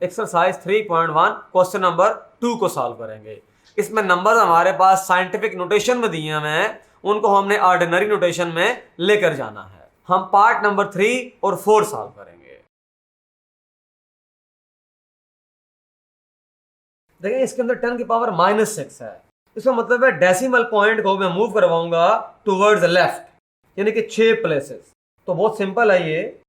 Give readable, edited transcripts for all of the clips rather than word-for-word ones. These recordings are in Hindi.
एक्सरसाइज 3.1 क्वेश्चन नंबर 2 को सॉल्व करेंगे। इसमें नंबर हमारे पास साइंटिफिक नोटेशन में दिए हुए हैं, उनको हमने ऑर्डिनरी नोटेशन में लेकर जाना है। हम पार्ट नंबर 3 और 4 सॉल्व करेंगे। देखिए इसके अंदर 10 की पावर -6 है। इसका मतलब है डेसिमल पॉइंट को मैं मूव करवाऊंगा टुवर्ड्स लेफ्ट, यानी कि 6 प्लेसेस। तो बहुत सिंपल है ये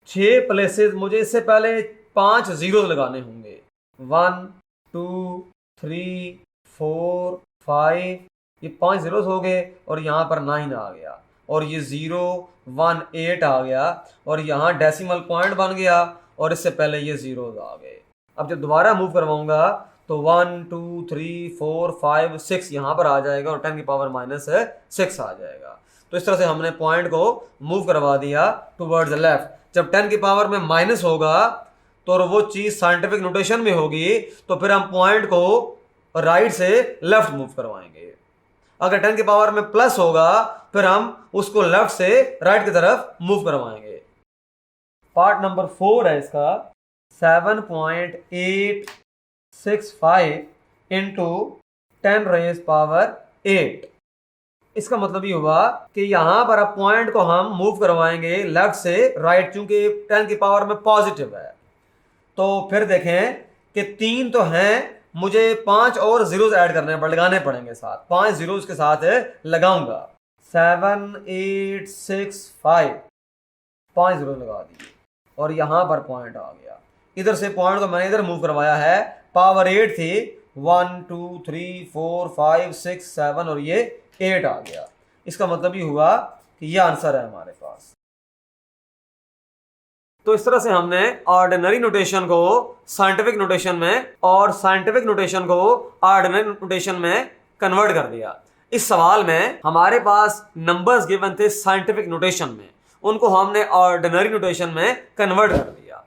6 प्लेसेस। मुझे इससे पहले 5 जीरो लगाने होंगे। 1 2 3 4 5, ये 5 जीरोस हो गए और यहाँ पर 9 आ गया और ये 0 1 8 आ गया और यहाँ डेसिमल पॉइंट बन गया और इससे पहले ये जीरोस आ गए। अब जब दोबारा मूव करवाऊंगा तो 1 2 3 4 5 6 यहाँ पर आ जाएगा और 10 की पावर -6 आ जाएगा। तो इस तरह से हमने पॉइंट को मूव करवा दिया टुवर्ड्स लेफ्ट। जब 10 की पावर में माइनस होगा तो वो चीज साइंटिफिक नोटेशन में होगी, तो फिर हम पॉइंट को राइट से लेफ्ट मूव करवाएंगे। अगर 10 की पावर में प्लस होगा फिर हम उसको लेफ्ट से राइट की तरफ मूव करवाएंगे। पार्ट नंबर 4 है इसका 7.865 इंटू 10 रेज़ पावर 8। इसका मतलब ये हुआ कि यहां पर अब पॉइंट को हम मूव करवाएंगे लेफ्ट से राइट, चूंकि 10 की पावर में पॉजिटिव है। तो फिर देखें कि 3 तो हैं, मुझे 5 और जीरोस ऐड करने पर लगाने पड़ेंगे साथ। 5 जीरोस के साथ लगाऊंगा। 7 8 6 5, 5 जीरो लगा दिए और यहां पर पॉइंट आ गया। इधर से पॉइंट को मैंने इधर मूव करवाया है। पावर 8 थी, 1 2 3 4 5 6 7 और ये 8 आ गया। इसका मतलब ये हुआ कि ये आंसर है हमारे पास। तो इस तरह से हमने ऑर्डिनरी नोटेशन को साइंटिफिक नोटेशन में और साइंटिफिक नोटेशन को ऑर्डिनरी नोटेशन में कन्वर्ट कर दिया। इस सवाल में हमारे पास नंबर्स गिवन थे साइंटिफिक नोटेशन में, उनको हमने ऑर्डिनरी नोटेशन में कन्वर्ट कर दिया।